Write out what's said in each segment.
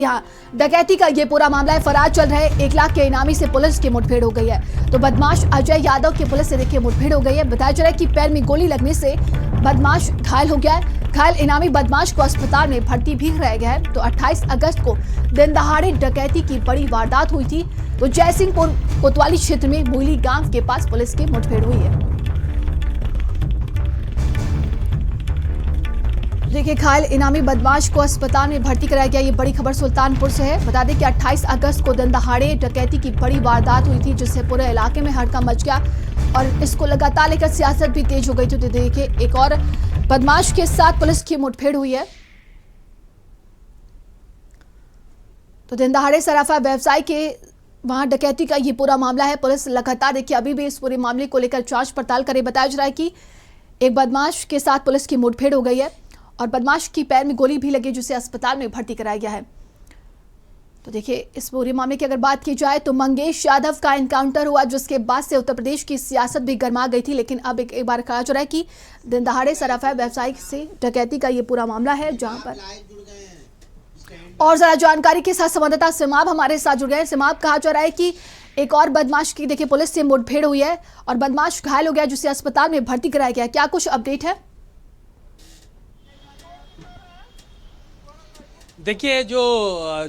यहाँ डकैती का ये पूरा मामला है। फरार चल रहे 1 लाख के इनामी से पुलिस की मुठभेड़ हो गई है। तो बदमाश अजय यादव की पुलिस से देखिए मुठभेड़ हो गई है। बताया जा रहा है कि पैर में गोली लगने से बदमाश घायल हो गया है। घायल इनामी बदमाश को अस्पताल में भर्ती भी कराया गया है। तो 28 अगस्त को दिन दहाड़े डकैती की बड़ी वारदात हुई थी। तो जयसिंहपुर कोतवाली क्षेत्र में मूली गांव के पास पुलिस की मुठभेड़ हुई है। देखिए घायल इनामी बदमाश को अस्पताल में भर्ती कराया गया। ये बड़ी खबर सुल्तानपुर से है। बता दें कि 28 अगस्त को दिन दहाड़े डकैती की बड़ी वारदात हुई थी, जिससे पूरे इलाके में हड़कंप मच गया और इसको लगातार लेकर सियासत भी तेज हो गई थी। तो देखिए एक और बदमाश के साथ पुलिस की मुठभेड़ हुई है। तो दिन दहाड़े सराफा व्यवसाय के वहां डकैती का ये पूरा मामला है। पुलिस लगातार देखिए अभी भी इस पूरे मामले को लेकर जांच पड़ताल करे। बताया जा रहा है कि एक बदमाश के साथ पुलिस की मुठभेड़ हो गई है और बदमाश की पैर में गोली भी लगी, जिसे अस्पताल में भर्ती कराया गया है। तो देखिए इस पूरे मामले की अगर बात की जाए तो मंगेश यादव का एनकाउंटर हुआ, जिसके बाद से उत्तर प्रदेश की सियासत भी गर्मा गई थी। लेकिन अब एक बार कहा जा रहा है कि दिन दहाड़े सराफा व्यवसायी से डकैती का ये पूरा मामला है, जहां पर और ज्यादा जानकारी के साथ संवाददाता सिमाब हमारे साथ जुड़ गए। सिमाब, कहा जा रहा है कि एक और बदमाश की देखिए पुलिस से मुठभेड़ हुई है और बदमाश घायल हो गया, जिसे अस्पताल में भर्ती कराया गया। क्या कुछ अपडेट है? देखिए, जो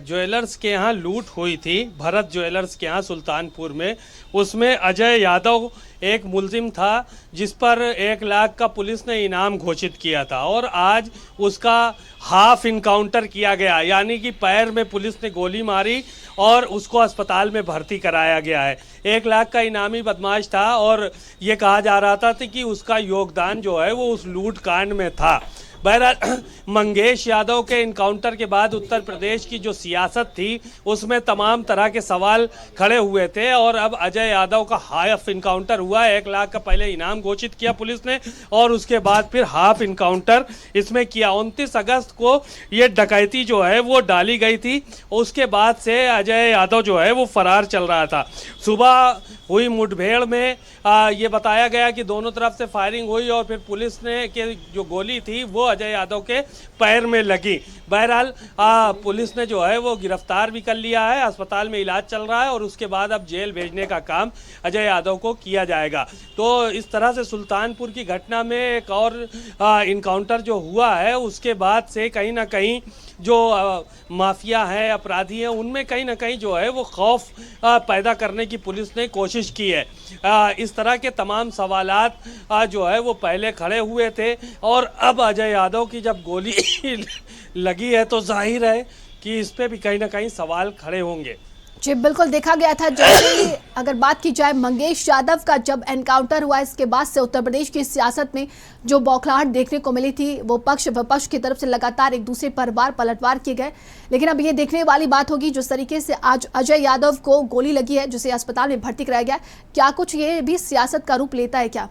ज्वेलर्स के यहाँ लूट हुई थी, भरत ज्वेलर्स के यहाँ सुल्तानपुर में, उसमें अजय यादव एक मुलजिम था, जिस पर 1 लाख का पुलिस ने इनाम घोषित किया था और आज उसका हाफ इनकाउंटर किया गया, यानी कि पैर में पुलिस ने गोली मारी और उसको अस्पताल में भर्ती कराया गया है। 1 लाख का इनामी बदमाश था और ये कहा जा रहा था कि उसका योगदान जो है वो उस लूट कांड में था। बहरहाल मंगेश यादव के इनकाउंटर के बाद उत्तर प्रदेश की जो सियासत थी उसमें तमाम तरह के सवाल खड़े हुए थे और अब अजय यादव का हाफ इनकाउंटर हुआ। 1 लाख का पहले इनाम घोषित किया पुलिस ने और उसके बाद फिर हाफ इनकाउंटर इसमें किया। 29 अगस्त को ये डकैती जो है वो डाली गई थी। उसके बाद से अजय यादव जो है वो फरार चल रहा था। सुबह हुई मुठभेड़ में ये बताया गया कि दोनों तरफ से फायरिंग हुई और फिर पुलिस ने के जो गोली थी वो अजय यादव के पैर में लगी। बहरहाल पुलिस ने जो है वो गिरफ्तार भी कर लिया है, अस्पताल में इलाज चल रहा है और उसके बाद अब जेल भेजने का काम अजय यादव को किया जाएगा। तो इस तरह से सुल्तानपुर की घटना में एक और इनकाउंटर जो हुआ है, उसके बाद से कहीं ना कहीं जो माफिया है, अपराधी हैं, उनमें कहीं ना कहीं जो है वो खौफ पैदा करने की पुलिस ने कोशिश की है। इस तरह के तमाम सवालात जो है वो पहले खड़े हुए थे और अब अजय यादव की जब गोली लगी है तो जाहिर है कि इस पे भी कहीं ना कहीं सवाल खड़े होंगे। जी बिल्कुल, देखा गया था जैसे अगर बात की जाए मंगेश यादव का जब एनकाउंटर हुआ, इसके बाद से उत्तर प्रदेश की सियासत में जो बौखलाहट देखने को मिली थी, वो पक्ष विपक्ष की तरफ से लगातार एक दूसरे पर बार पलटवार किए गए। लेकिन अब ये देखने वाली बात होगी जिस तरीके से आज अजय यादव को गोली लगी है, जिसे अस्पताल में भर्ती कराया गया, क्या कुछ ये भी सियासत का रूप लेता है क्या?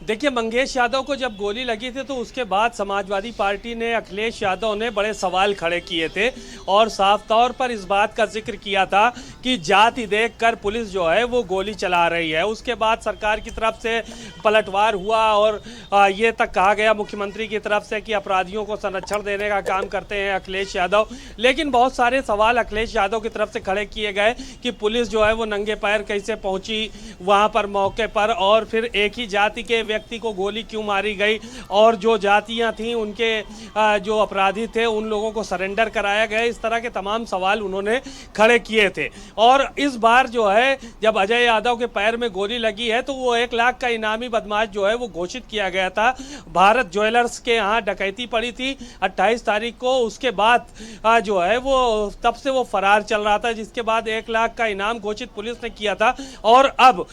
देखिए, मंगेश यादव को जब गोली लगी थी तो उसके बाद समाजवादी पार्टी ने, अखिलेश यादव ने बड़े सवाल खड़े किए थे और साफ तौर पर इस बात का जिक्र किया था कि जाति देखकर पुलिस जो है वो गोली चला रही है। उसके बाद सरकार की तरफ से पलटवार हुआ और ये तक कहा गया मुख्यमंत्री की तरफ से कि अपराधियों को संरक्षण देने का काम करते हैं अखिलेश यादव। लेकिन बहुत सारे सवाल अखिलेश यादव की तरफ से खड़े किए गए कि पुलिस जो है वो नंगे पैर कैसे पहुंची वहां पर मौके पर और फिर एक ही जाति के व्यक्ति को गोली क्यों मारी गई और जो जातियां थी उनके जो अपराधी थे उन लोगों को सरेंडर कराया गया। इस तरह के तमाम सवाल उन्होंने खड़े किए थे और इस बार जो है जब अजय यादव के पैर में गोली लगी है तो वो 1 लाख का इनामी बदमाश जो है वो घोषित किया गया था। भारत ज्वेलर्स के यहाँ डकैती पड़ी थी 28 तारीख को। उसके बाद जो है वो तब से वो फरार चल रहा था, जिसके बाद 1 लाख का इनाम घोषित पुलिस ने किया था और अब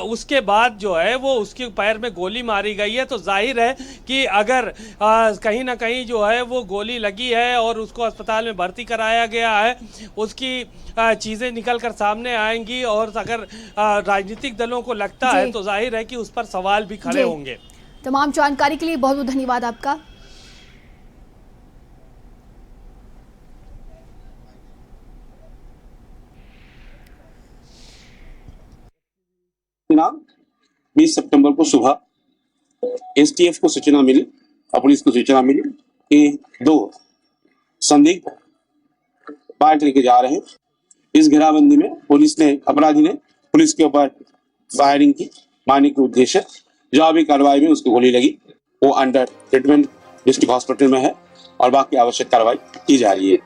उसके बाद जो है वो उसके पैर में गोली मारी गई है। तो जाहिर है कि अगर कहीं ना कहीं जो है वो गोली लगी है और उसको अस्पताल में भर्ती कराया गया है, उसकी चीज़ें निकल कर सामने आएंगी और अगर राजनीतिक दलों को लगता है तो जाहिर है कि उस पर सवाल भी खड़े होंगे। तमाम जानकारी के लिए बहुत बहुत धन्यवाद आपका। जनाब 20 सितंबर को सुबह एसटीएफ को सूचना मिली और पुलिस को सूचना मिली कि 2 संदिग्ध बाइक लेके जा रहे हैं। इस घेराबंदी में अपराधी ने पुलिस के ऊपर फायरिंग की मारने के उद्देश्य। जवाबी कार्रवाई में उसको गोली लगी। वो अंडर ट्रीटमेंट डिस्ट्रिक्ट हॉस्पिटल में है और बाकी आवश्यक कार्रवाई की जा रही है।